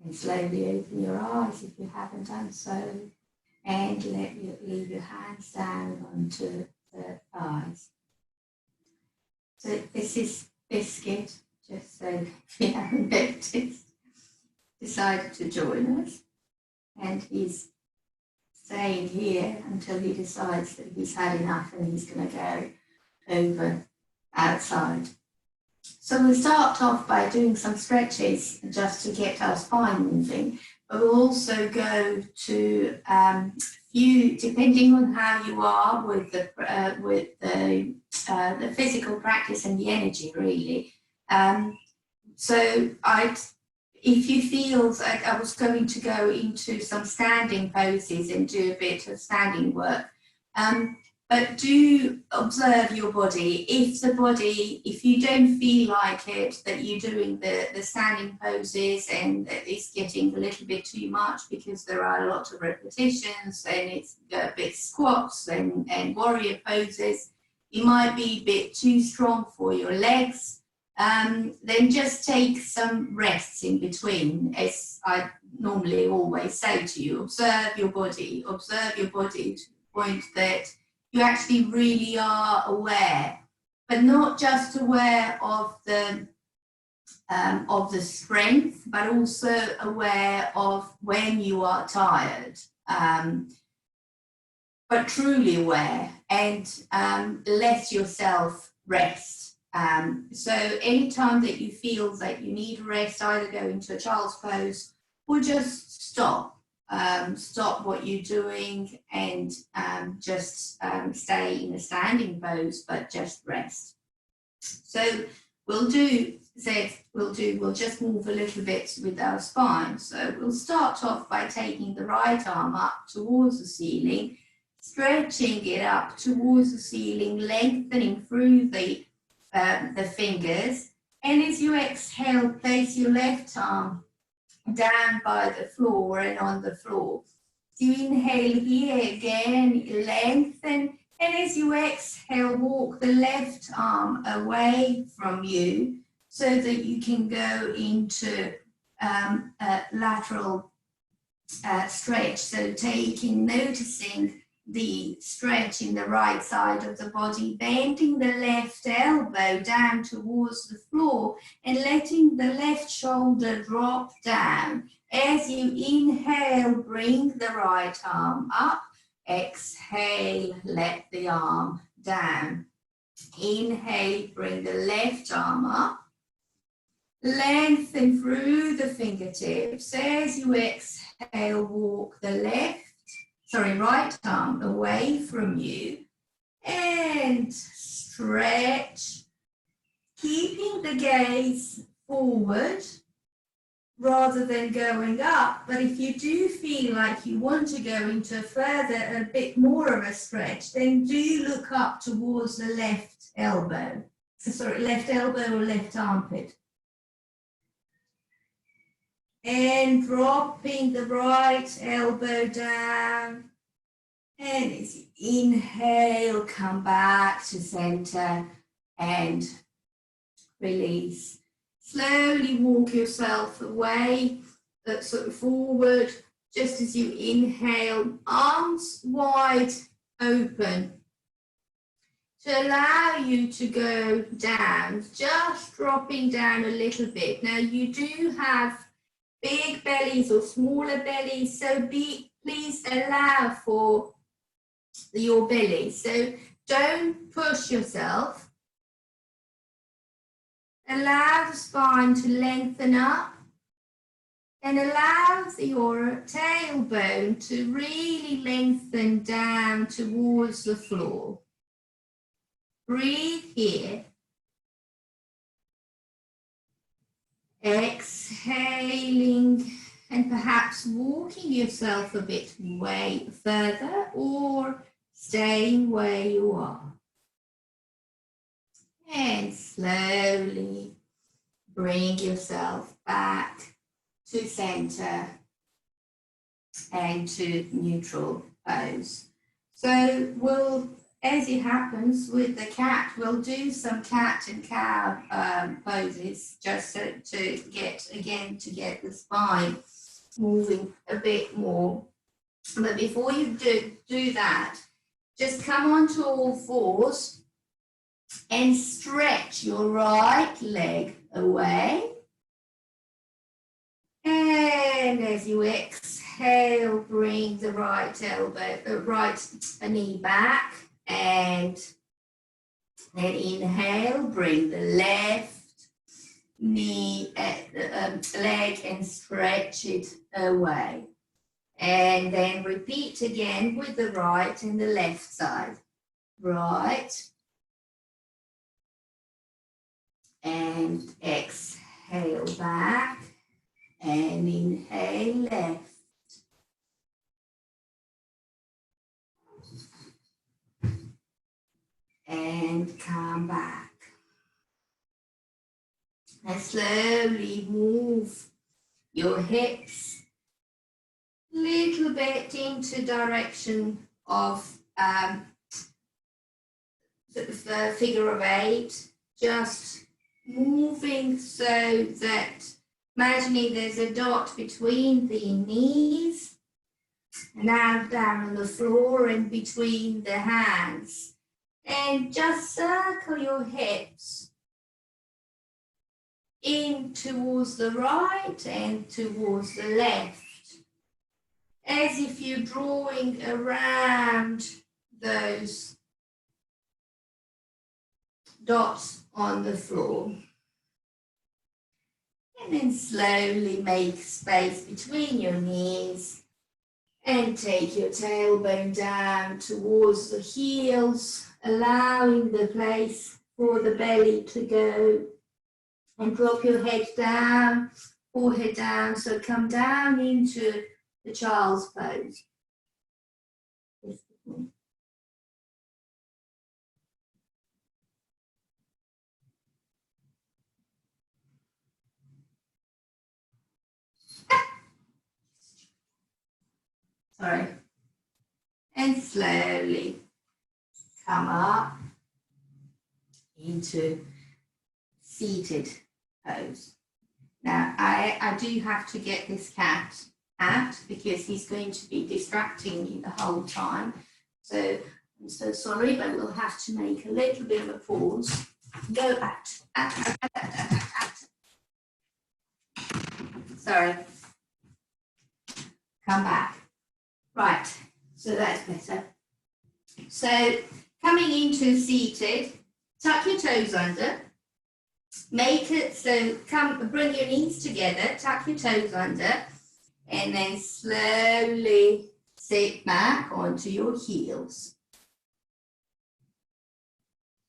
And slowly open your eyes if you haven't done so. And leave your hands down onto the thighs. So this is Biscuit, just so if you haven't noticed, decided to join us. And he's staying here until he decides that he's had enough and he's going to go over outside. So we'll start off by doing some stretches just to get our spine moving, but we'll also go to depending on how you are with the physical practice and the energy, really. So if you feel like I was going to go into some standing poses and do a bit of standing work, but do observe your body. If you don't feel like it, that you're doing the standing poses and it's getting a little bit too much because there are a lot of repetitions and it's a bit squats and warrior poses, you might be a bit too strong for your legs, then just take some rests in between. As I normally always say to you, observe your body to the point that you actually really are aware, but not just aware of the strength, but also aware of when you are tired, but truly aware, and let yourself rest. So anytime that you feel that you need rest, either go into a child's pose or just stop. Stop what you're doing and just stay in a standing pose, but just rest. So we'll just move a little bit with our spine. So we'll start off by taking the right arm up towards the ceiling, stretching it up towards the ceiling, lengthening through the fingers. And as you exhale, place your left arm down by the floor and on the floor. So you inhale here again, lengthen, and as you exhale, walk the left arm away from you so that you can go into a lateral stretch. So noticing the stretch in the right side of the body, bending the left elbow down towards the floor and letting the left shoulder drop down. As you inhale, bring the right arm up. Exhale, let the arm down. Inhale, bring the left arm up. Lengthen through the fingertips. As you exhale, walk the right arm away from you and stretch, keeping the gaze forward rather than going up. But if you do feel like you want to go into a bit more of a stretch, then do look up towards the left elbow or left armpit. And dropping the right elbow down. And as you inhale, come back to center and release. Slowly walk yourself away, forward, just as you inhale, arms wide open to allow you to go down, just dropping down a little bit. Now you do have big bellies or smaller bellies, so please allow for your belly. So don't push yourself. Allow the spine to lengthen up and allow your tailbone to really lengthen down towards the floor. Breathe here. Exhaling and perhaps walking yourself a bit way further or staying where you are. And slowly bring yourself back to center and to neutral pose. So as it happens with the cat, we'll do some cat and cow poses just to get the spine moving a bit more. But before you do that, just come onto all fours and stretch your right leg away. And as you exhale, bring the right knee back, and then inhale, bring the left knee, leg and stretch it away. And then repeat again with the right and the left side. Right. And exhale back. And inhale left. And come back. And slowly move your hips a little bit into direction of the figure of 8. Just moving so that, imagining there's a dot between the knees, now down on the floor and between the hands. And just circle your hips in towards the right and towards the left, as if you're drawing around those dots on the floor. And then slowly make space between your knees and take your tailbone down towards the heels, allowing the place for the belly to go. And drop your head down, forehead down, so come down into the child's pose. Sorry. And slowly come up into seated pose. Now, I do have to get this cat out because he's going to be distracting me the whole time. So I'm so sorry, but we'll have to make a little bit of a pause. Go out. Sorry. Come back. Right, so that's better. So coming into seated, tuck your toes under. Make it so, bring your knees together, tuck your toes under, and then slowly sit back onto your heels.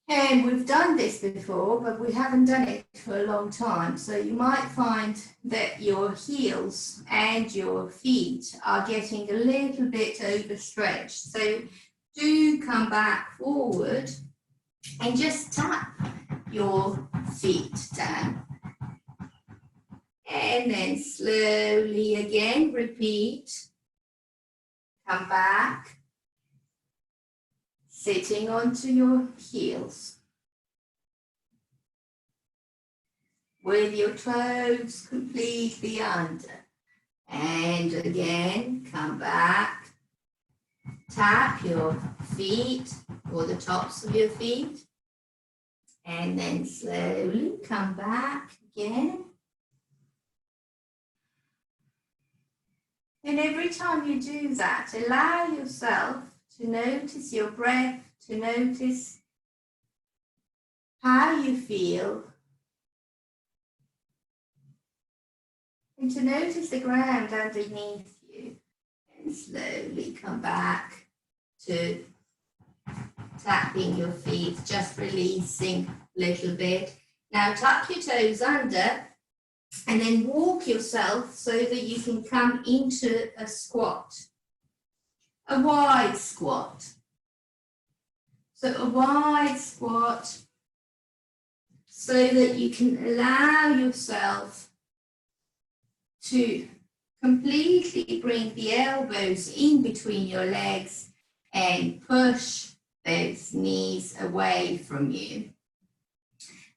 And we've done this before, but we haven't done it for a long time. So you might find that your heels and your feet are getting a little bit overstretched. So do come back forward and just tap your feet down. And then slowly again, repeat. Come back. Sitting onto your heels. With your toes completely under. And again, come back. Tap your feet or the tops of your feet. And then slowly come back again. And every time you do that, allow yourself to notice your breath, to notice how you feel, and to notice the ground underneath you. And slowly come back to tapping your feet, just releasing a little bit. Now tuck your toes under and then walk yourself so that you can come into a squat, a wide squat. So a wide squat so that you can allow yourself to completely bring the elbows in between your legs and push those knees away from you.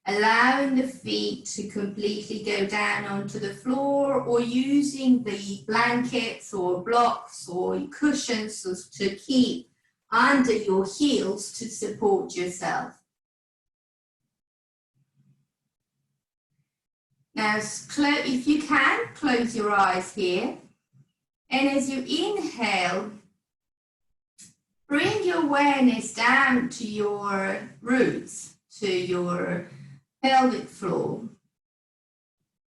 allowing the feet to completely go down onto the floor, or using the blankets or blocks or cushions to keep under your heels to support yourself. Now, if you can, close your eyes here. And as you inhale, bring your awareness down to your roots, to your pelvic floor.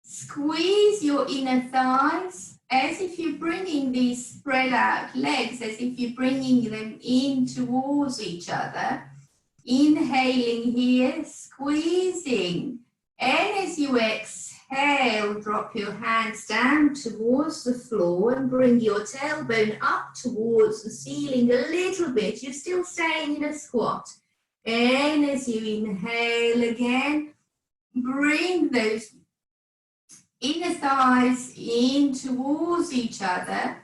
Squeeze your inner thighs as if you're bringing these spread out legs, as if you're bringing them in towards each other. Inhaling here, squeezing. And as you exhale, drop your hands down towards the floor and bring your tailbone up towards the ceiling a little bit. You're still staying in a squat. And as you inhale again, bring those inner thighs in towards each other.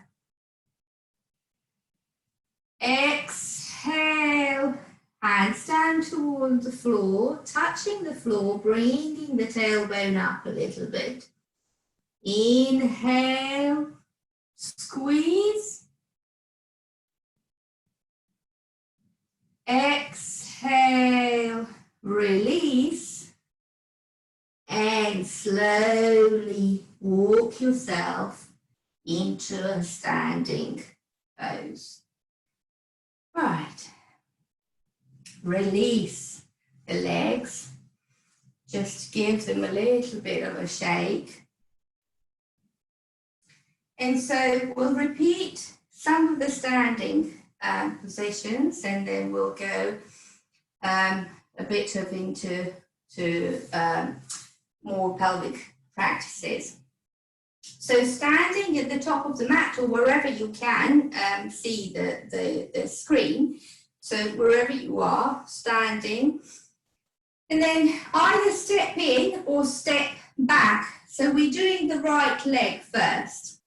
Exhale, hands down towards the floor, touching the floor, bringing the tailbone up a little bit. Inhale, squeeze. Exhale, release. And slowly walk yourself into a standing pose. Right. Release the legs. Just give them a little bit of a shake. And so we'll repeat some of the standing positions, and then we'll go a bit into more pelvic practices. So standing at the top of the mat, or wherever you can see the screen, so wherever you are, standing, and then either step in or step back. So we're doing the right leg first.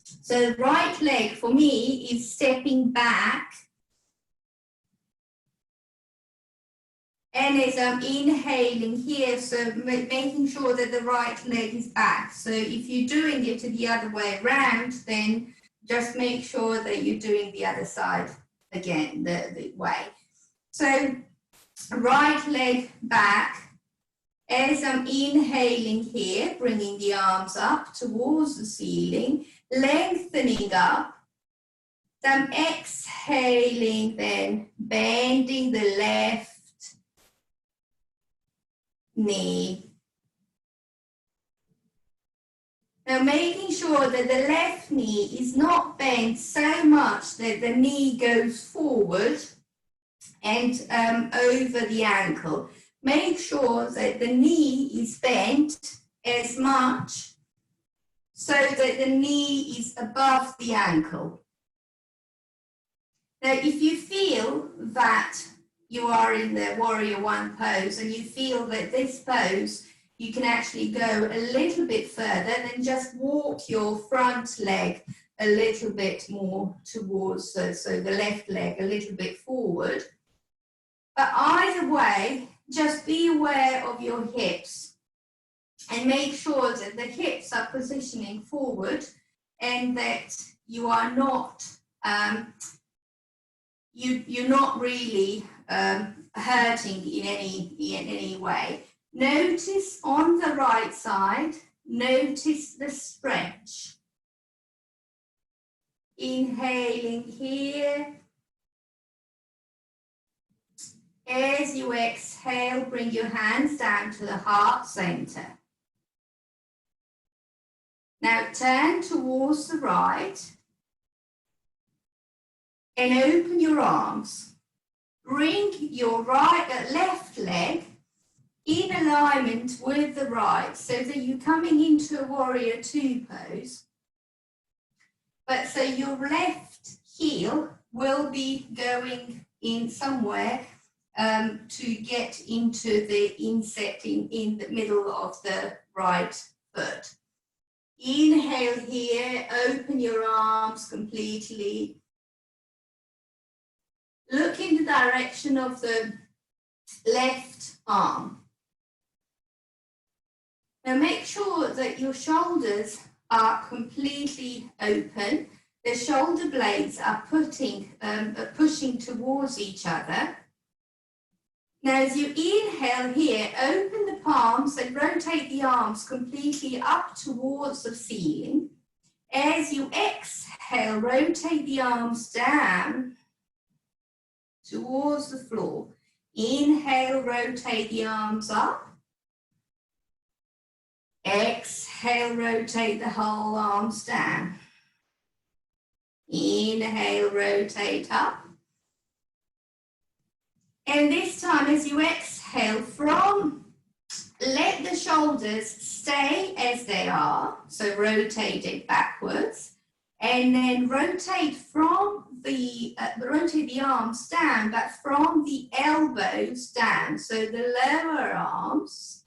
So right leg for me is stepping back. And as I'm inhaling here, so making sure that the right leg is back. So if you're doing it the other way around, then just make sure that you're doing the other side again, the way. So right leg back. As I'm inhaling here, bringing the arms up towards the ceiling, lengthening up. So I'm exhaling, then bending the left knee. Now making sure that the left knee is not bent so much that the knee goes forward and over the ankle. Make sure that the knee is bent as much so that the knee is above the ankle. Now if you feel that you are in the warrior one pose and you feel that this pose you can actually go a little bit further, then just walk your front leg a little bit more towards so the left leg a little bit forward. But either way, just be aware of your hips and make sure that the hips are positioning forward and that you are not you're not really hurting in any way. Notice on the right side, notice the stretch. Inhaling here. As you exhale, bring your hands down to the heart center. Now turn towards the right and open your arms. Bring your left leg in alignment with the right so that you're coming into a warrior two pose. But so your left heel will be going in somewhere to get into the inset in the middle of the right foot. Inhale here, open your arms completely. Look in the direction of the left arm. Now make sure that your shoulders are completely open. The shoulder blades are pushing towards each other. Now as you inhale here, open the palms and rotate the arms completely up towards the ceiling. As you exhale, rotate the arms down towards the floor. Inhale, rotate the arms up. Exhale, rotate the whole arms down. Inhale, rotate up. And this time as you exhale, let the shoulders stay as they are, so rotate it backwards, and then rotate the arms down, but from the elbows down, so the lower arms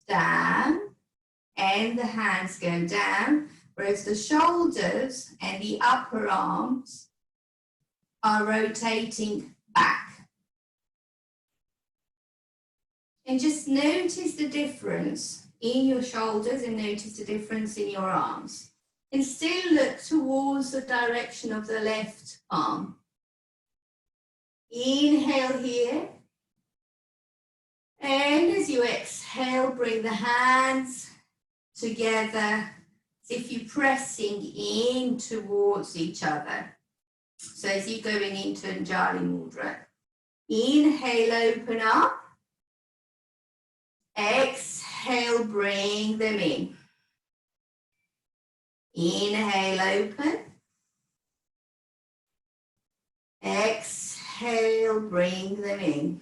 down, and the hands go down, whereas the shoulders and the upper arms are rotating back. And just notice the difference in your shoulders and notice the difference in your arms. And still look towards the direction of the left arm. Inhale here. And as you exhale, bring the hands together as if you're pressing in towards each other. So as you're going into Anjali Mudra. Inhale, open up. Exhale, bring them in. Inhale, open. Exhale, bring them in.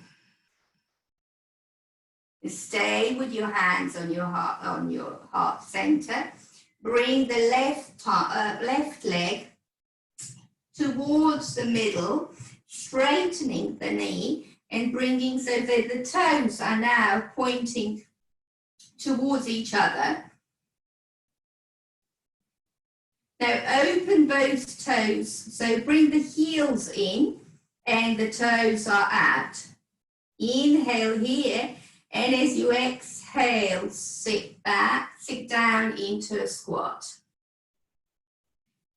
Stay with your hands on your heart center. Bring the left leg towards the middle, straightening the knee and bringing so that the toes are now pointing towards each other. Now open both toes, so bring the heels in and the toes are out. Inhale here, and as you exhale, sit down into a squat.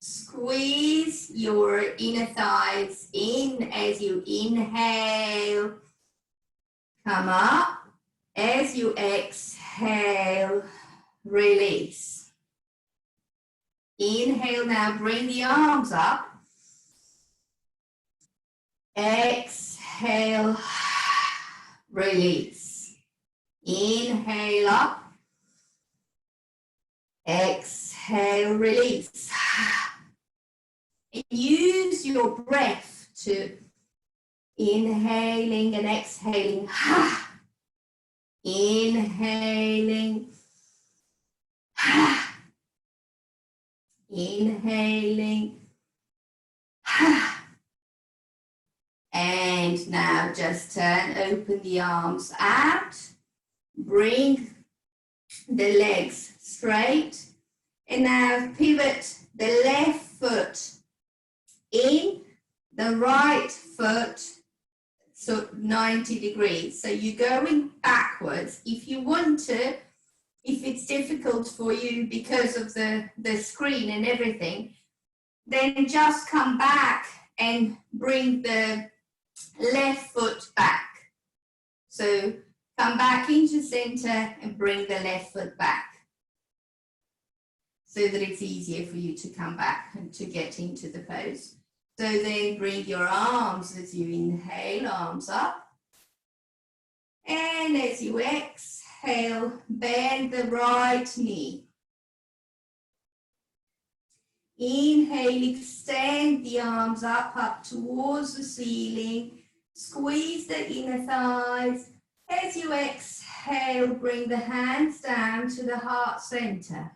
Squeeze your inner thighs in as you inhale. Come up. As you exhale, release. Inhale now, bring the arms up. Exhale, release. Inhale up. Exhale, release. Use your breath to inhaling and exhaling. Inhaling. Inhaling. And now just turn, open the arms out. Bring the legs straight. And now pivot the left foot in, the right foot, so 90 degrees. So you're going backwards. If you want to, if it's difficult for you because of the screen and everything, then just come back and bring the left foot back. So come back into center and bring the left foot back, so that it's easier for you to come back and to get into the pose. So then bring your arms as you inhale, arms up. And as you exhale, bend the right knee. Inhale, extend the arms up towards the ceiling. Squeeze the inner thighs. As you exhale, bring the hands down to the heart center.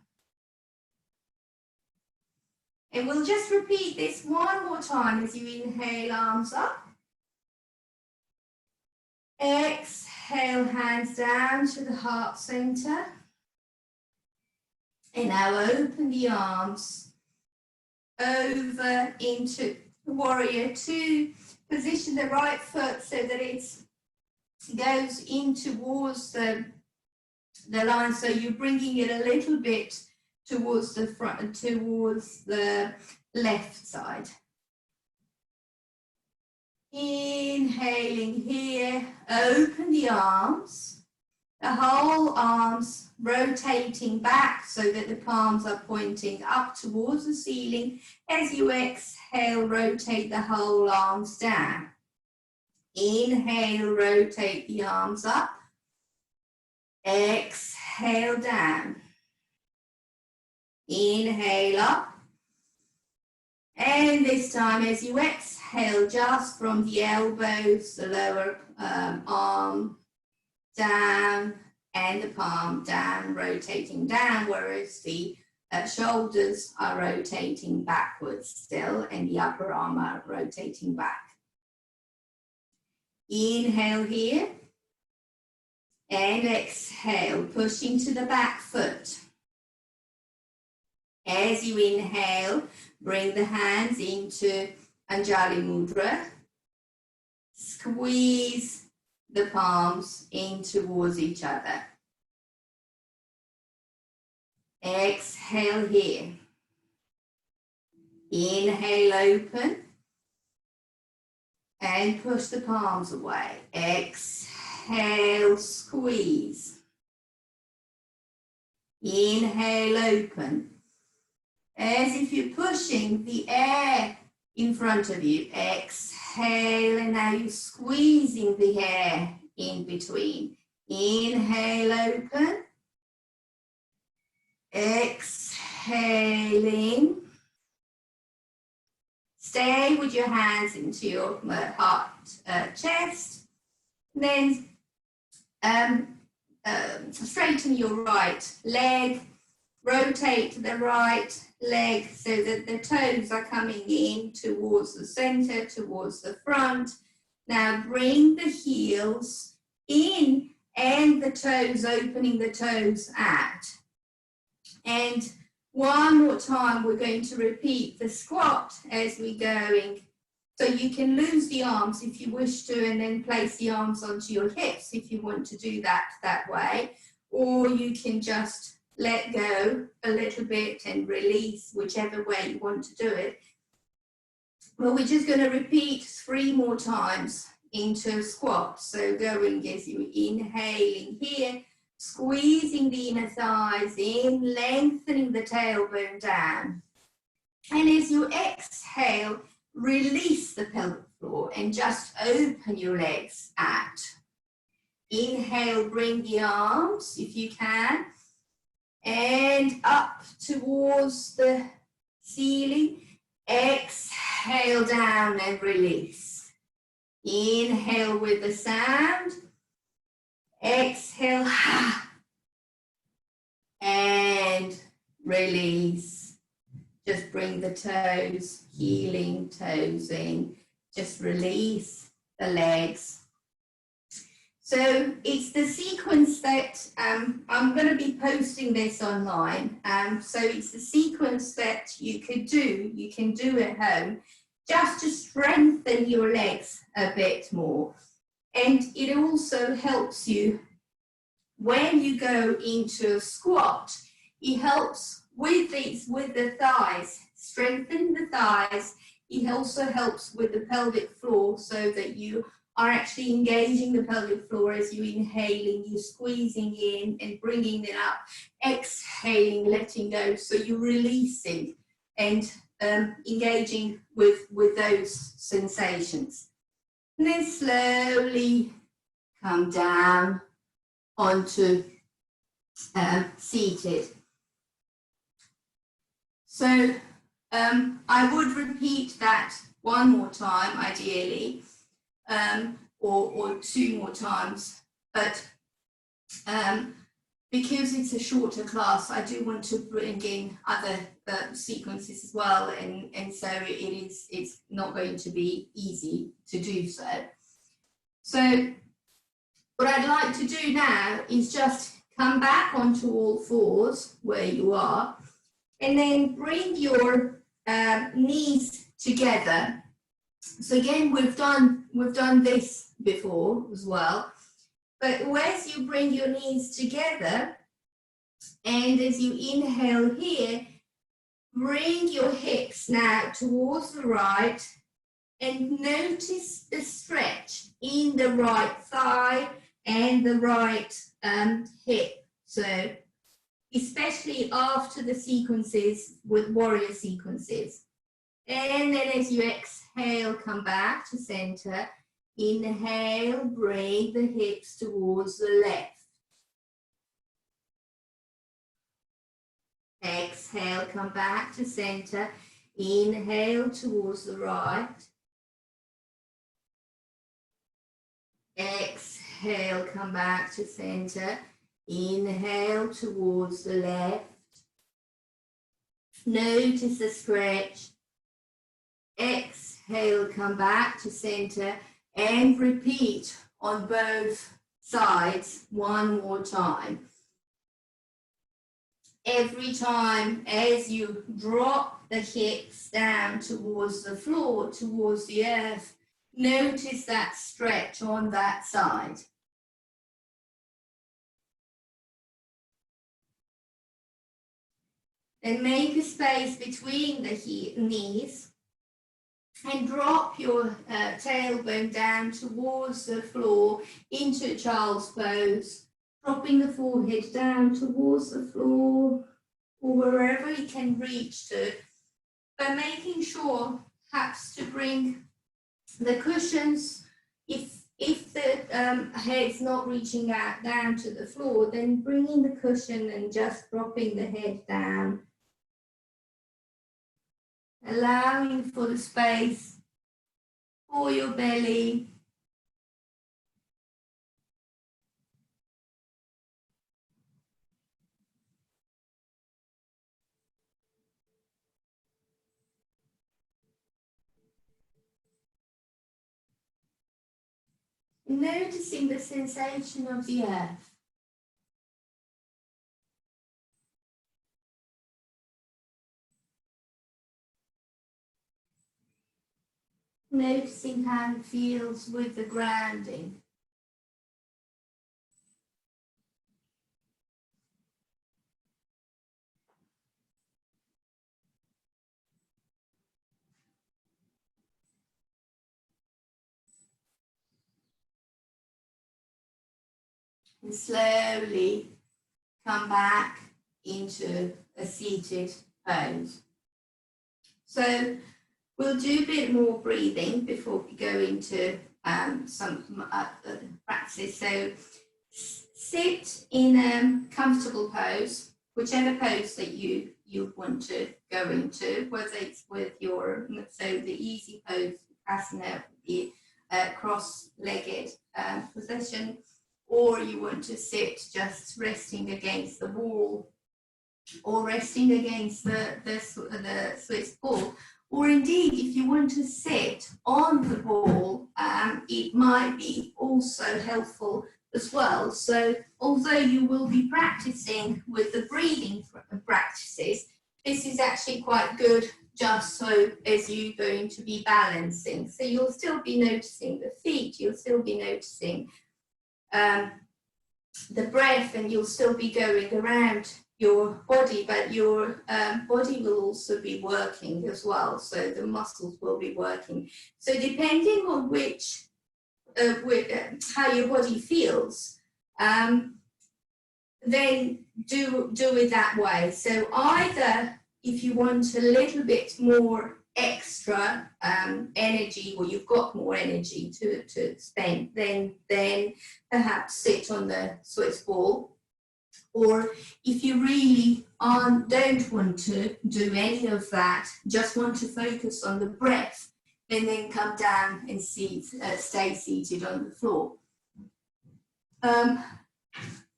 And we'll just repeat this one more time as you inhale, arms up. Exhale, hands down to the heart center. And now open the arms over into warrior two. Position the right foot so that it goes in towards the the line, so you're bringing it a little bit towards the front, towards the left side. Inhaling here, open the arms, the whole arms rotating back so that the palms are pointing up towards the ceiling. As you exhale, rotate the whole arms down. Inhale, rotate the arms up. Exhale down. Inhale up. And this time as you exhale, just from the elbows, the lower arm down and the palm down, rotating down, whereas the shoulders are rotating backwards still and the upper arm are rotating back. Inhale here and exhale, pushing to the back foot. As you inhale, bring the hands into Anjali Mudra. Squeeze the palms in towards each other. Exhale here. Inhale, open. And push the palms away. Exhale, squeeze. Inhale, open. As if you're pushing the air in front of you. Exhale, and now you're squeezing the air in between. Inhale, open. Exhaling. Stay with your hands into your heart, chest. Then straighten your right leg. Rotate the right leg so that the toes are coming in towards the center, towards the front. Now bring the heels in and the toes, opening the toes out. And one more time, we're going to repeat the squat as we're going. So you can lose the arms if you wish to, and then place the arms onto your hips if you want to do that way. Or you can just let go a little bit and release, whichever way you want to do it. Well, we're just going to repeat 3 more times into squat. So going as you inhaling here, squeezing the inner thighs in, lengthening the tailbone down. And as you exhale, release the pelvic floor and just open your legs out. Inhale, bring the arms, if you can, and up towards the ceiling. Exhale down and release. Inhale with the sound. Exhale and release. Just bring the toes, healing toes in. Just release the legs. So it's the sequence that I'm going to be posting this online. So it's the sequence that you can do at home, just to strengthen your legs a bit more. And it also helps you when you go into a squat. It helps with the thighs, strengthen the thighs. It also helps with the pelvic floor so that you are actually engaging the pelvic floor as you're inhaling, you're squeezing in and bringing it up, exhaling, letting go. So you're releasing and engaging with those sensations. And then slowly come down onto seated. So I would repeat that 1 more time, ideally. Or 2 more times, but because it's a shorter class, I do want to bring in other sequences as well, and so it's not going to be easy to do so. So what I'd like to do now is just come back onto all fours where you are, and then bring your knees together. So again, we've done this before as well. But as you bring your knees together, and as you inhale here, bring your hips now towards the right, and notice the stretch in the right thigh and the right hip. So especially after the sequences with warrior sequences. And then as you exhale, come back to center. Inhale, bring the hips towards the left. Exhale, come back to center. Inhale towards the right. Exhale, come back to center. Inhale towards the left. Notice the stretch. Exhale, come back to center, and repeat on both sides one more time. Every time as you drop the hips down towards the floor, towards the earth, notice that stretch on that side. Then make a space between the knees and drop your tailbone down towards the floor into child's pose, dropping the forehead down towards the floor or wherever you can reach to, but making sure perhaps to bring the cushions, if the head's not reaching out down to the floor, then bringing the cushion and just dropping the head down, allowing for the space for your belly. Noticing the sensation of the earth. Noticing how it feels with the grounding. And slowly come back into a seated pose. So we'll do a bit more breathing before we go into some practice. So sit in a comfortable pose, whichever pose that you want to go into, whether it's with your, so the easy pose, asana, the cross-legged position, or you want to sit just resting against the wall or resting against the Swiss ball. Or indeed, if you want to sit on the ball, it might be also helpful as well. So although you will be practicing with the breathing practices, this is actually quite good just so as you're going to be balancing. So you'll still be noticing the feet, you'll still be noticing the breath, and you'll still be going around your body, but your body will also be working as well. So the muscles will be working. So depending on which, how your body feels, then do it that way. So either if you want a little bit more extra energy, or you've got more energy to spend, then perhaps sit on the Swiss ball. Or if you really don't want to do any of that, just want to focus on the breath, then come down and stay seated on the floor.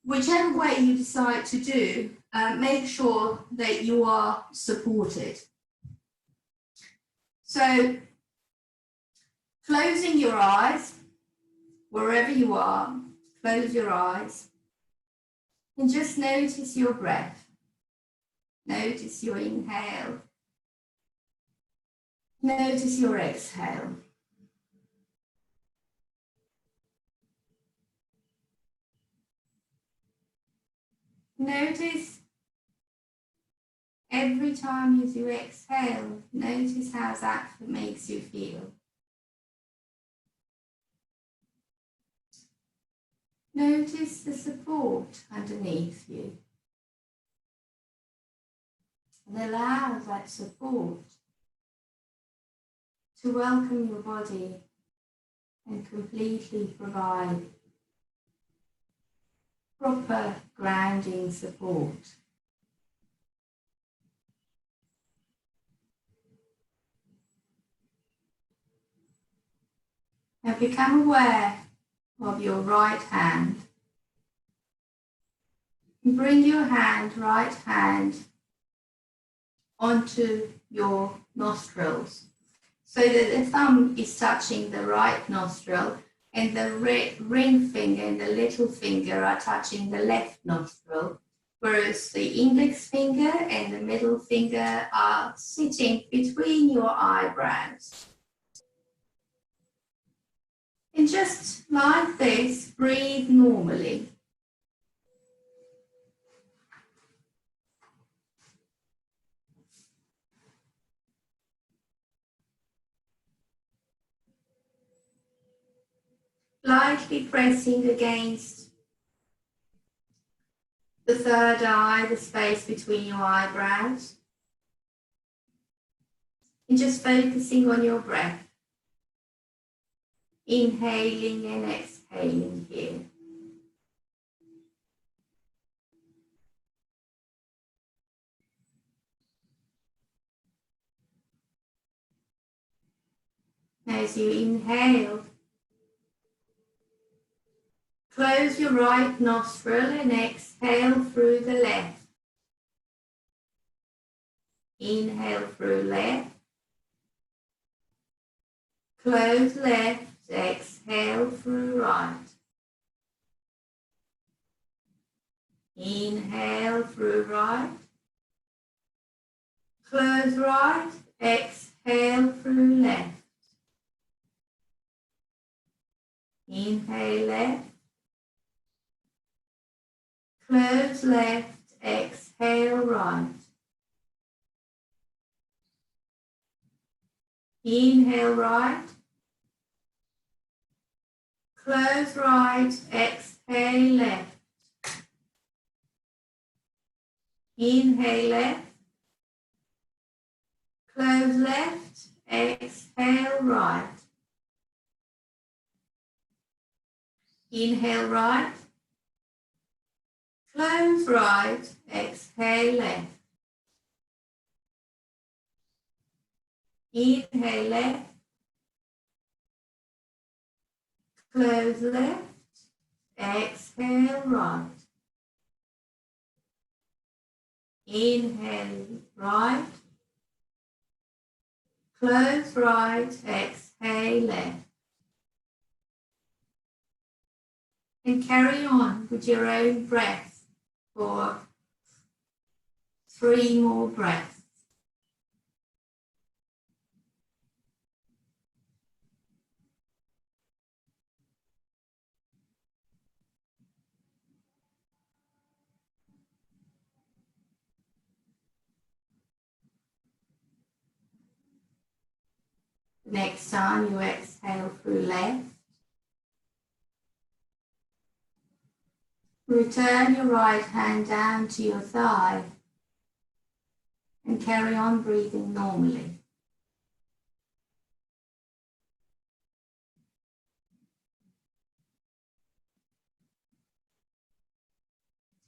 Whichever way you decide to do, make sure that you are supported. So closing your eyes, wherever you are, close your eyes. And just notice your breath. Notice your inhale. Notice your exhale. Notice every time as you exhale, notice how that makes you feel. Notice the support underneath you. And allow that support to welcome your body and completely provide proper grounding support. Now become aware of your right hand. And bring your right hand onto your nostrils so that the thumb is touching the right nostril and the ring finger and the little finger are touching the left nostril, whereas the index finger and the middle finger are sitting between your eyebrows. And just like this, breathe normally. Lightly pressing against the third eye, the space between your eyebrows. And just focusing on your breath. Inhaling and exhaling here. As you inhale, close your right nostril and exhale through the left. Inhale through left. Close left, exhale through right. Inhale through right. Close right, exhale through left. Inhale left. Close left, exhale right. Inhale right. Close right, exhale left. Inhale left. Close left, exhale right. Inhale right. Close right, exhale left. Inhale left. Close left, exhale right. Inhale right. Close right, exhale left. And carry on with your own breath for 3 more breaths. Next time you exhale through left. Return your right hand down to your thigh and carry on breathing normally.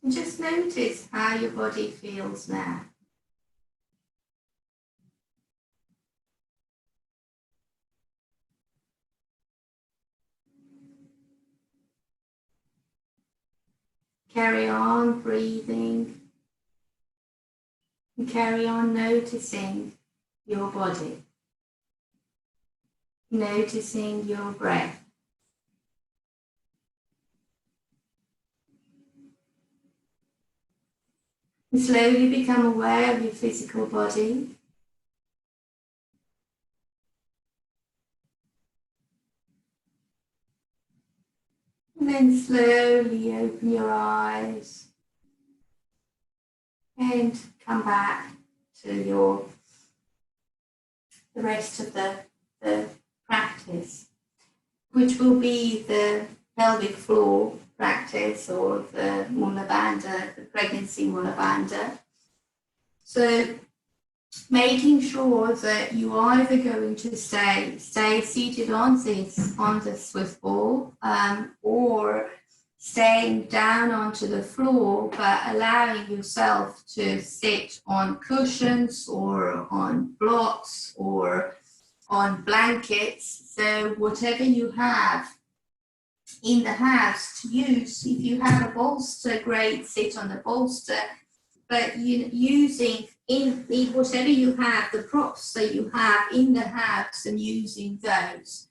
And just notice how your body feels now. Carry on breathing and carry on noticing your body, noticing your breath. And slowly become aware of your physical body. And then slowly open your eyes And come back to the rest of the practice, which will be the pelvic floor practice or the Mula Bandha, the pregnancy Mula Bandha. So making sure that you are either going to stay seated on the Swift ball, or staying down onto the floor, but allowing yourself to sit on cushions or on blocks or on blankets. So whatever you have in the house to use, if you have a bolster, great, sit on the bolster, but using in whatever you have, the props that you have in the house and using those.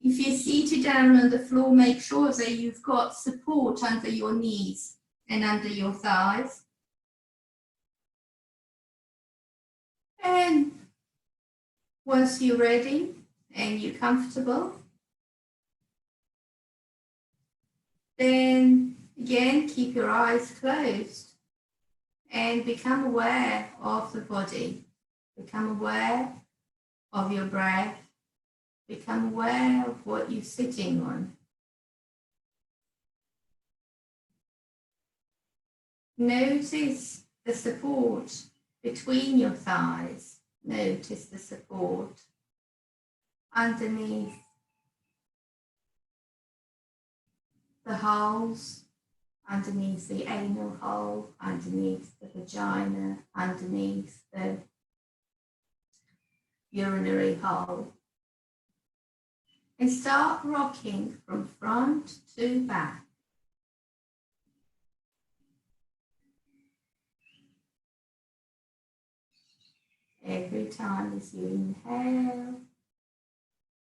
If you're seated down on the floor, make sure that you've got support under your knees and under your thighs. And once you're ready and you're comfortable, then again, keep your eyes closed and become aware of the body. Become aware of your breath. Become aware of what you're sitting on. Notice the support between your thighs. Notice the support underneath the holes, underneath the anal hole, underneath the vagina, underneath the urinary hole. And start rocking from front to back. Every time as you inhale,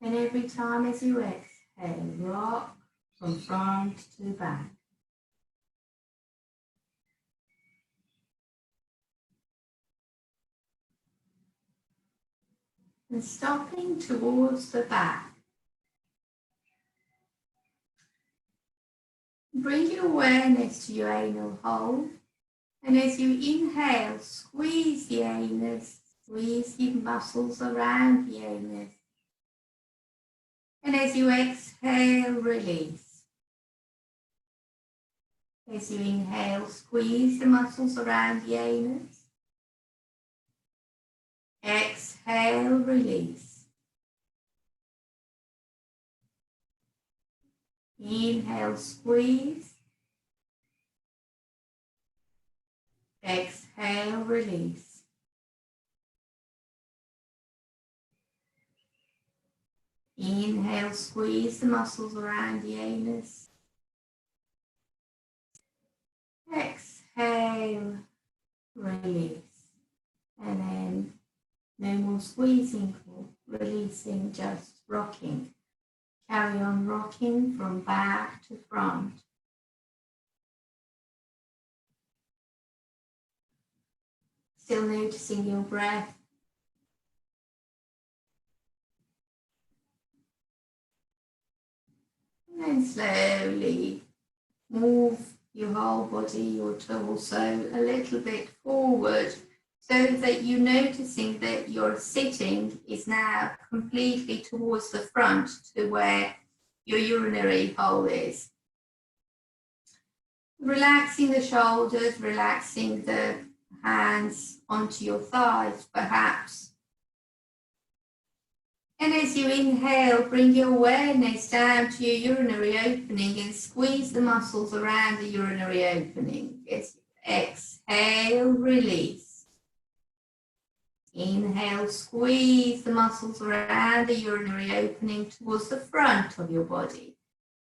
and every time as you exhale, rock from front to back. And stopping towards the back. Bring your awareness to your anal hole, and as you inhale, squeeze the anus, squeeze the muscles around the anus. And as you exhale, release. As you inhale, squeeze the muscles around the anus. Exhale, release. Inhale, squeeze. Exhale, release. Inhale, squeeze the muscles around the anus. Exhale, release. And then no more squeezing or releasing, just rocking. Carry on rocking from back to front. Still noticing your breath. And then slowly move your whole body, your torso a little bit forward so that you're noticing that your sitting is now completely towards the front to where your urinary hole is. Relaxing the shoulders, relaxing the hands onto your thighs, perhaps. And as you inhale, bring your awareness down to your urinary opening and squeeze the muscles around the urinary opening. As you exhale, release. Inhale, squeeze the muscles around the urinary opening towards the front of your body.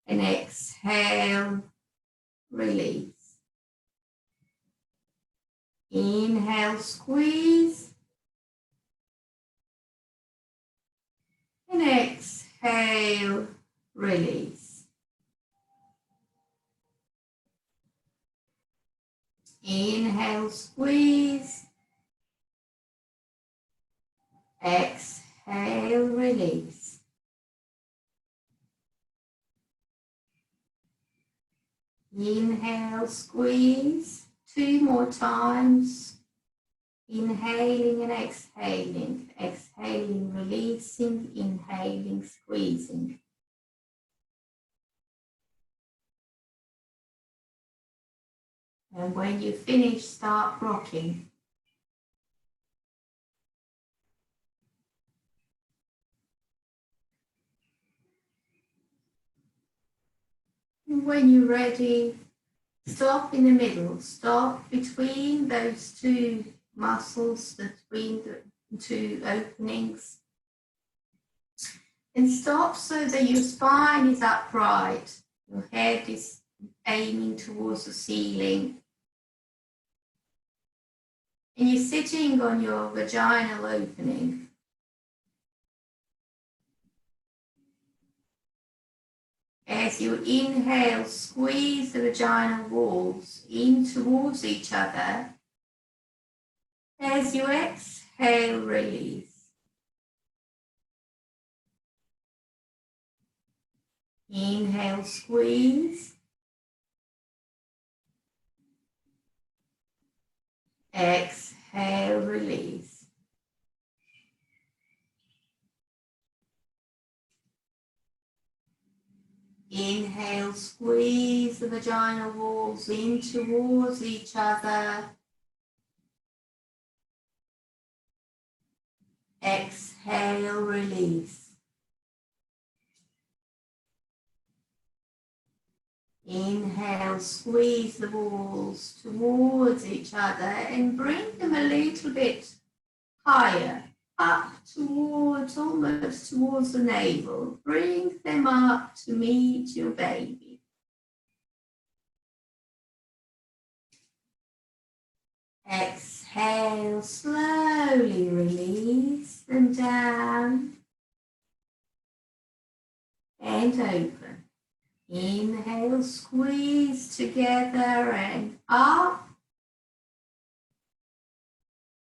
And exhale, release. Inhale, squeeze. And exhale, release. Inhale, squeeze. Exhale, release. Inhale, squeeze 2 more times. Inhaling and exhaling. Exhaling, releasing, inhaling, squeezing. And when you finish, start rocking. And when you're ready, stop in the middle. Stop between those 2 muscles, between the 2 openings. And stop so that your spine is upright. Your head is aiming towards the ceiling. And you're sitting on your vaginal opening. As you inhale, squeeze the vaginal walls in towards each other. As you exhale, release. Inhale, squeeze. Exhale, release. Inhale, squeeze the vaginal walls in towards each other. Exhale, release. Inhale, squeeze the walls towards each other and bring them a little bit higher, up towards, almost towards the navel. Bring them up to meet your baby. Exhale, slowly release them down and open. Inhale, squeeze together and up.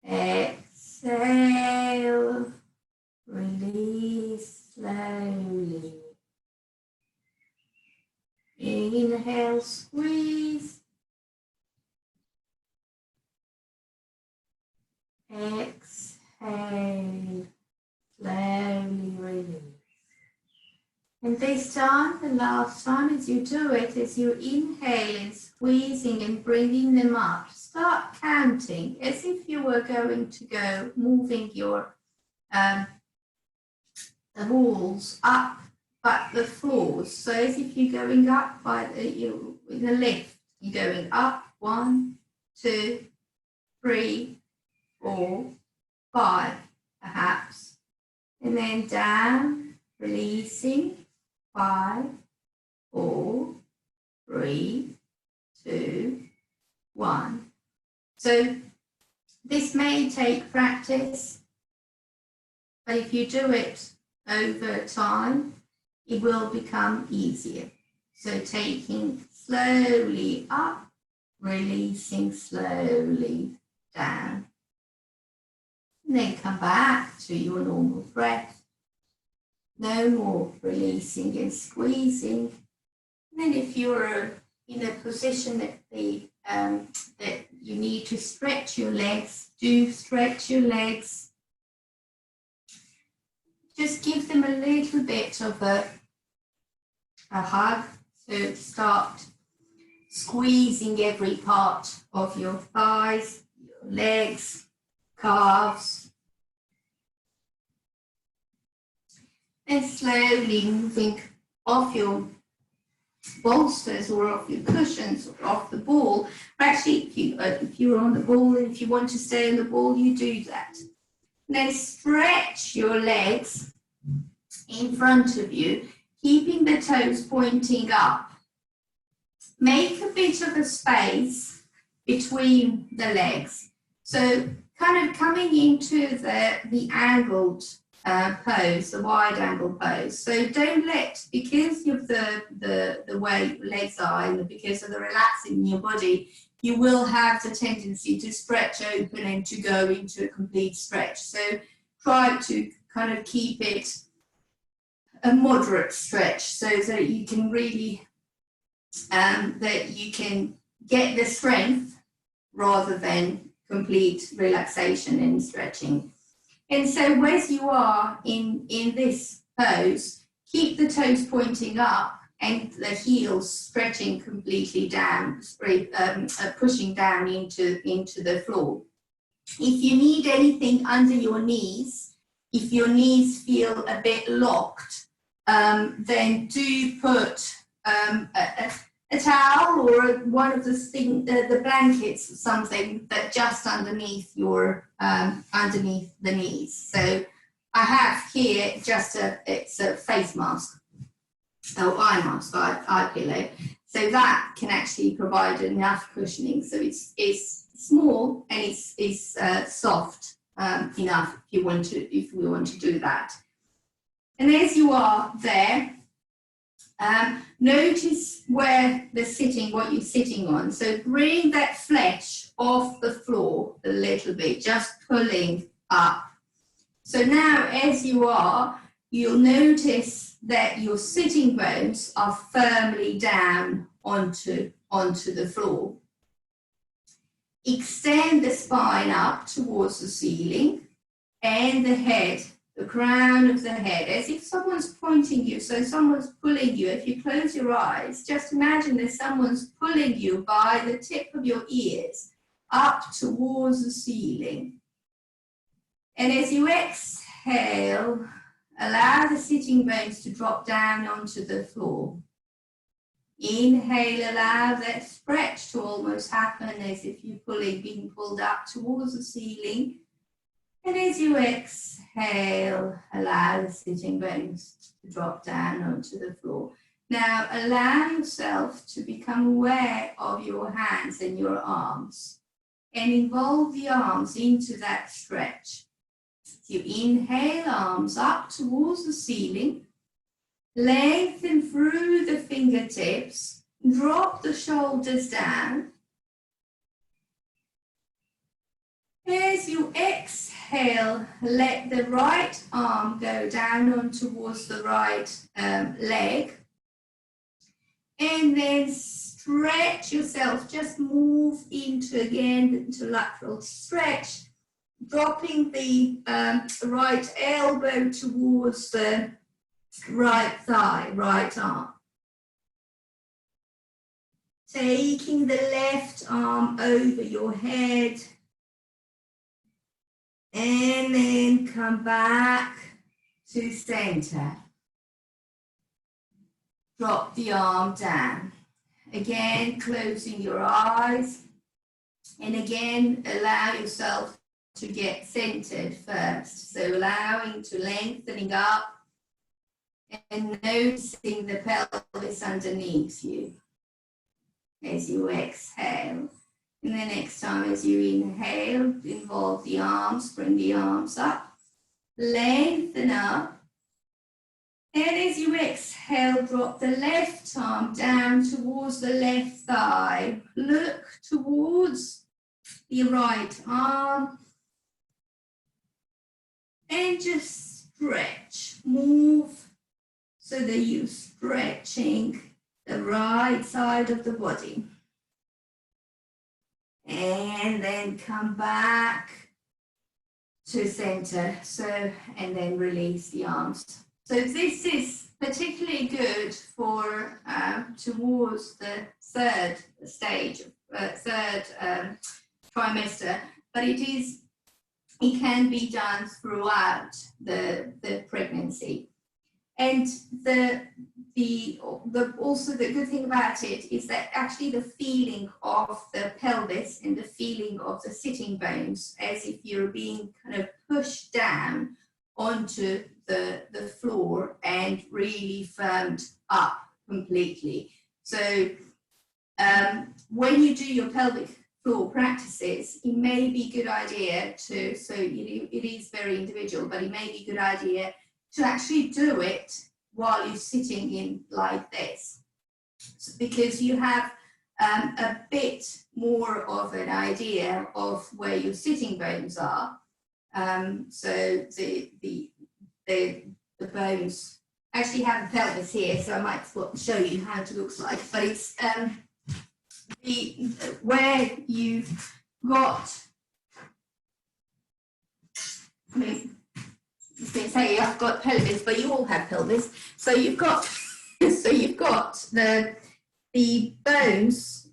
Exhale, release slowly. Inhale, squeeze. Exhale, slowly release. And this time, the last time as you do it, as you inhale and squeezing and bringing them up, start counting as if you were going to go moving your the walls up, but the floors. So as if you're going up by in the lift, you're going up 1, 2, 3, 4, 5, perhaps, and then down, releasing. 5, 4, 3, 2, 1. So this may take practice, but if you do it over time, it will become easier. So taking slowly up, releasing slowly down. And then come back to your normal breath. No more releasing and squeezing. And then if you're in a position that that you need to stretch your legs, do stretch your legs. Just give them a little bit of a hug. So start squeezing every part of your thighs, your legs, calves. And slowly moving off your bolsters or off your cushions or off the ball. Or actually, if you're on the ball and if you want to stay on the ball, you do that. And then stretch your legs in front of you, keeping the toes pointing up. Make a bit of a space between the legs. So kind of coming into the angled pose, the wide angle pose. So don't let, because of the way your legs are and because of the relaxing in your body, you will have the tendency to stretch open and to go into a complete stretch. So try to kind of keep it a moderate stretch so that you can really, that you can get the strength rather than complete relaxation and stretching. And so as you are in this pose, keep the toes pointing up and the heels stretching completely down, pushing down into the floor. If you need anything under your knees, if your knees feel a bit locked, then do put a towel or one of the blankets or something that just underneath your underneath the knees. So I have here just it's a face mask, or eye mask, eye pillow. So that can actually provide enough cushioning. So it's small and it's soft enough if we want to do that. And as you are there, notice what you're sitting on. So bring that flesh off the floor a little bit, just pulling up. So now as you are, you'll notice that your sitting bones are firmly down onto the floor. Extend the spine up towards the ceiling and the head, the crown of the head, as if someone's pointing you, so someone's pulling you. If you close your eyes, just imagine that someone's pulling you by the tip of your ears up towards the ceiling. And as you exhale, allow the sitting bones to drop down onto the floor. Inhale, allow that stretch to almost happen as if you're being pulled up towards the ceiling. And as you exhale, allow the sitting bones to drop down onto the floor. Now, allow yourself to become aware of your hands and your arms and involve the arms into that stretch. You inhale, arms up towards the ceiling, lengthen through the fingertips, drop the shoulders down. As you exhale, let the right arm go down on towards the right leg. And then stretch yourself, just move into lateral stretch, dropping the right elbow towards the right thigh, right arm. Taking the left arm over your head. And then come back to center. Drop the arm down. Again, closing your eyes. And again, allow yourself to get centered first. So allowing to lengthening up and noticing the pelvis underneath you as you exhale. And the next time as you inhale, involve the arms, bring the arms up, lengthen up. And as you exhale, drop the left arm down towards the left thigh. Look towards the right arm. And just stretch, move so that you're stretching the right side of the body. And then come back to center. So, and then release the arms. So this is particularly good for towards the third stage, third trimester, but it can be done throughout the pregnancy. And also the good thing about it is that actually the feeling of the pelvis and the feeling of the sitting bones, as if you're being kind of pushed down onto the floor and really firmed up completely. So when you do your pelvic floor practices, it may be a good idea to, so it is very individual, but it may be a good idea to actually do it while you're sitting in like this, because you have a bit more of an idea of where your sitting bones are. So the bones actually have the pelvis here, so I might show you how it looks like. But it's where you got, I mean, I was going to say I've got pelvis, but you all have pelvis. So you've got, so you've got the bones.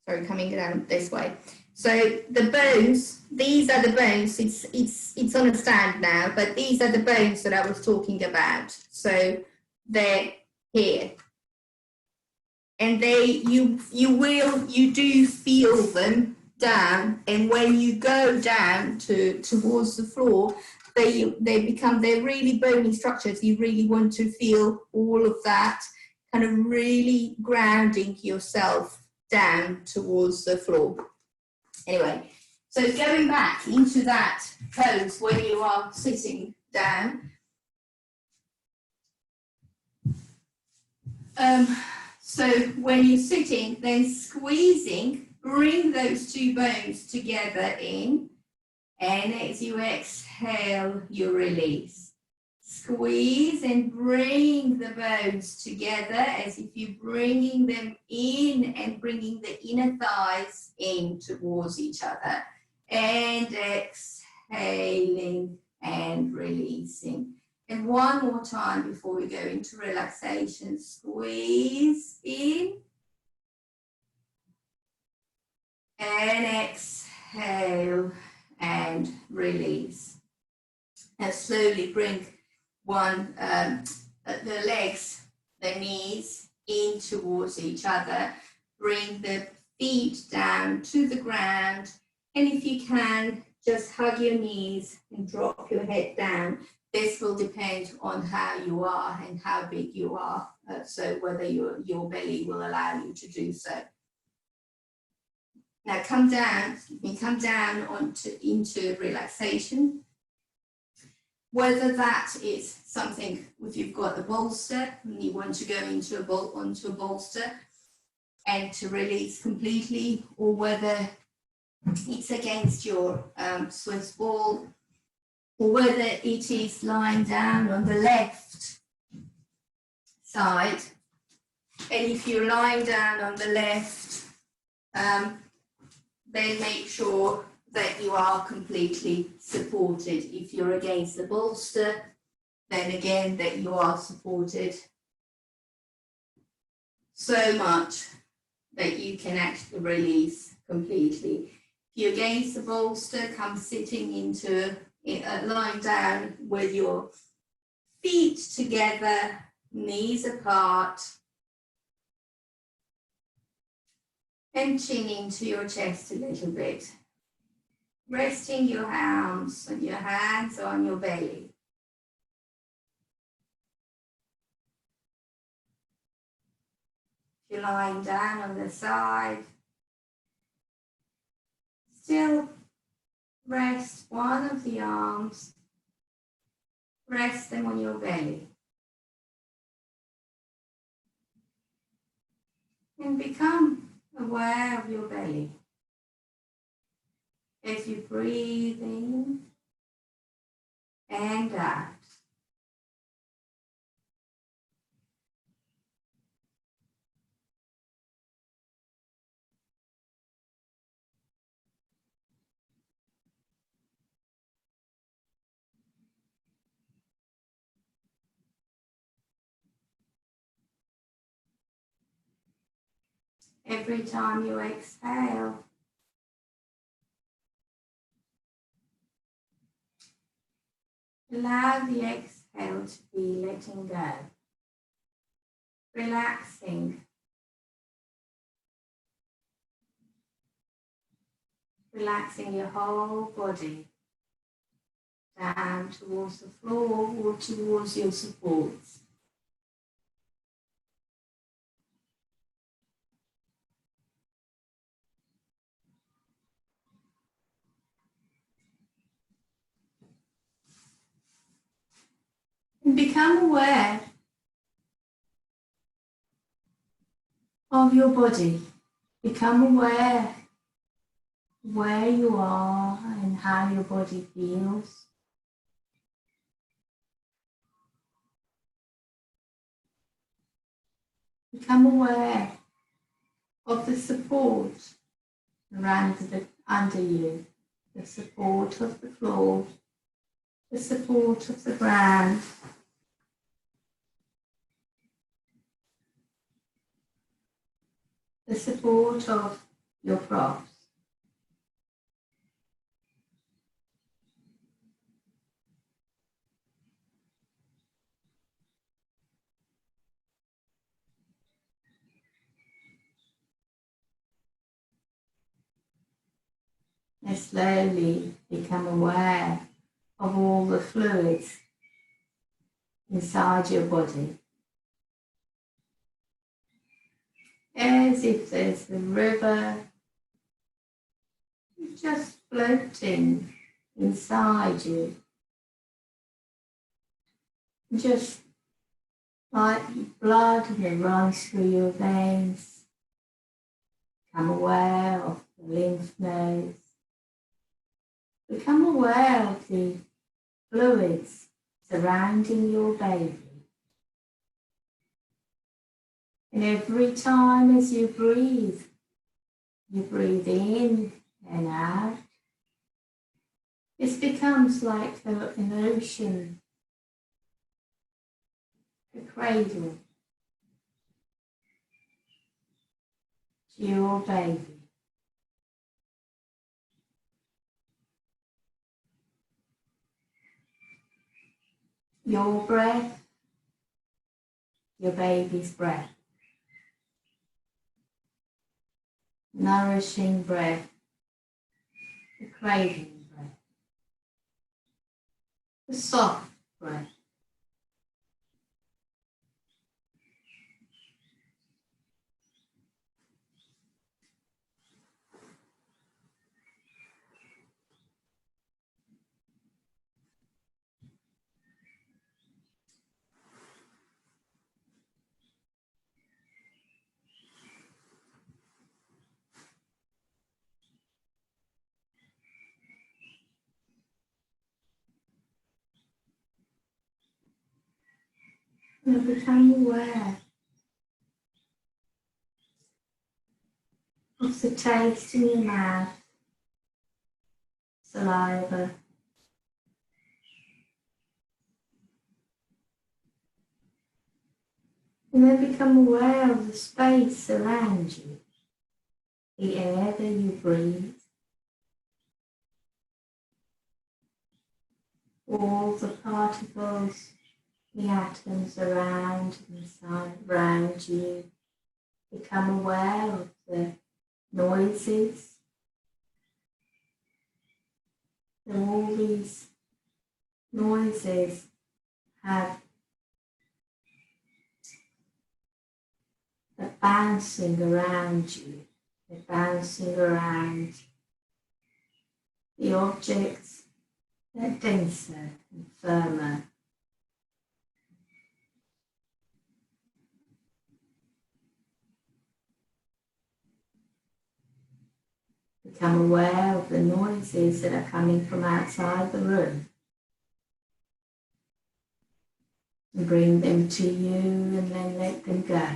Sorry, coming down this way. So the bones, these are the bones. It's on a stand now, but these are the bones that I was talking about. So they're here, and you do feel them down, and when you go down towards the floor, they're really bony structures. You really want to feel all of that, kind of really grounding yourself down towards the floor. Anyway, so going back into that pose when you are sitting down. So when you're sitting, then squeezing, bring those two bones together in, and as you exhale, you release. Squeeze and bring the bones together as if you're bringing them in and bringing the inner thighs in towards each other. And exhaling and releasing. And one more time before we go into relaxation. Squeeze in. And exhale and release. Now slowly bring the legs, the knees in towards each other. Bring the feet down to the ground. And if you can, just hug your knees and drop your head down. This will depend on how you are and how big you are. So whether your belly will allow you to do so. Now come down into relaxation. Whether that is something, if you've got a bolster and you want to go onto a bolster and to release completely, or whether it's against your Swiss ball, or whether it is lying down on the left side. And if you're lying down on the left, then make sure that you are completely supported. If you're against the bolster, then again that you are supported so much that you can actually release completely. If you're against the bolster, come sitting into lying down with your feet together, knees apart, and chin into your chest a little bit. Resting your arms and your hands on your belly. If you're lying down on the side, still rest one of the arms, rest them on your belly. And become aware of your belly. As you breathe in and out. Every time you exhale, allow the exhale to be letting go, relaxing, relaxing your whole body down towards the floor or towards your supports. And become aware of your body. Become aware where you are and how your body feels. Become aware of the support around under you, the support of the floor, the support of the ground, the support of your props. And slowly become aware of all the fluids inside your body, as if there's a river just floating inside you, just like blood that runs through your veins. Become aware of the lymph nodes. Become aware of the fluids surrounding your baby. And every time as you breathe in and out. This becomes like an ocean, a cradle to your baby. Your breath, your baby's breath. Nourishing breath, the cradling breath, the soft breath. And become aware of the taste in your mouth, saliva. And then become aware of the space around you, the air that you breathe, all the particles, the atoms around you. Become aware of the noises. And all these noises have the bouncing around you. They're bouncing around the objects that are denser and firmer. Become aware of the noises that are coming from outside the room. And bring them to you and then let them go.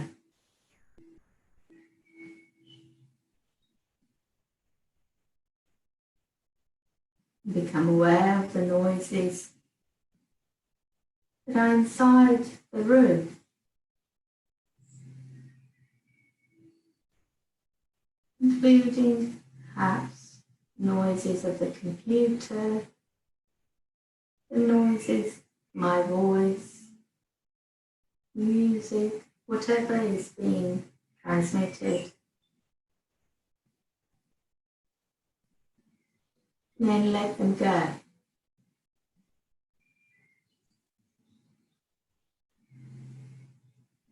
Become aware of the noises that are inside the room. Including perhaps noises of the computer, the noises, my voice, music, whatever is being transmitted. And then let them go.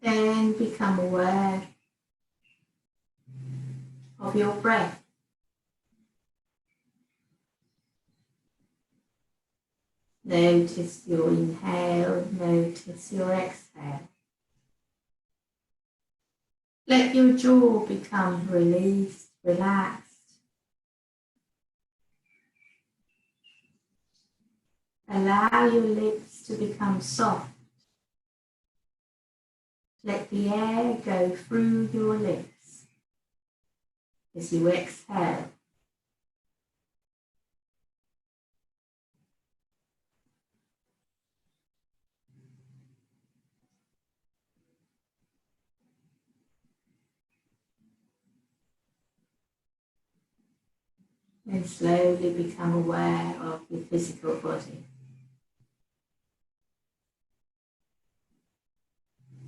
Then become aware of your breath. Notice your inhale, notice your exhale. Let your jaw become released, relaxed. Allow your lips to become soft. Let the air go through your lips. as you exhale. And slowly become aware of your physical body.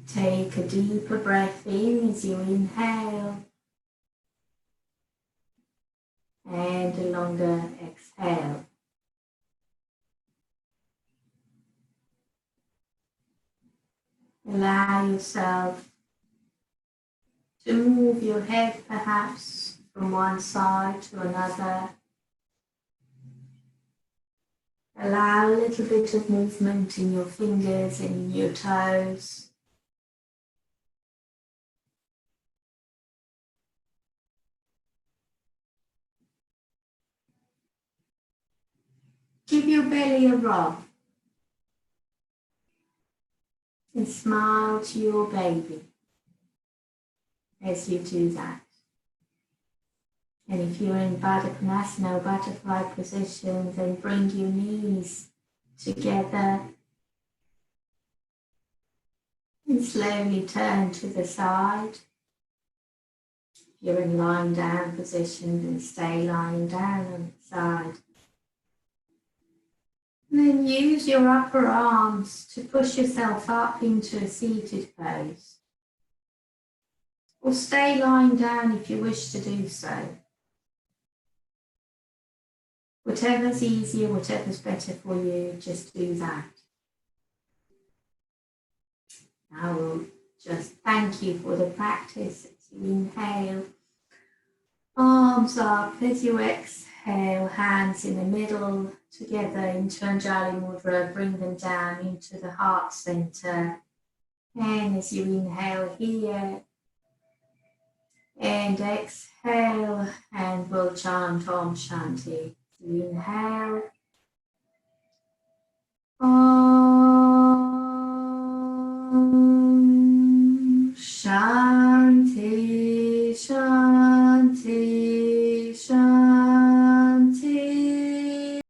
Take a deeper breath in as you inhale and a longer exhale. Allow yourself to move your head perhaps from one side to another. Allow a little bit of movement in your fingers and in your toes. Give your belly a rub and smile to your baby as you do that. And if you're in Baddha Konasana or butterfly position, then bring your knees together and slowly turn to the side. If you're in lying down position, then stay lying down on the side. And then use your upper arms to push yourself up into a seated pose. Or stay lying down if you wish to do so. Whatever's easier, whatever's better for you, just do that. Now we'll just thank you for the practice. As you inhale, arms up. As you exhale, hands in the middle, together into Anjali Mudra. Bring them down into the heart center. And as you inhale here, and exhale, and we'll chant Om Shanti. You inhale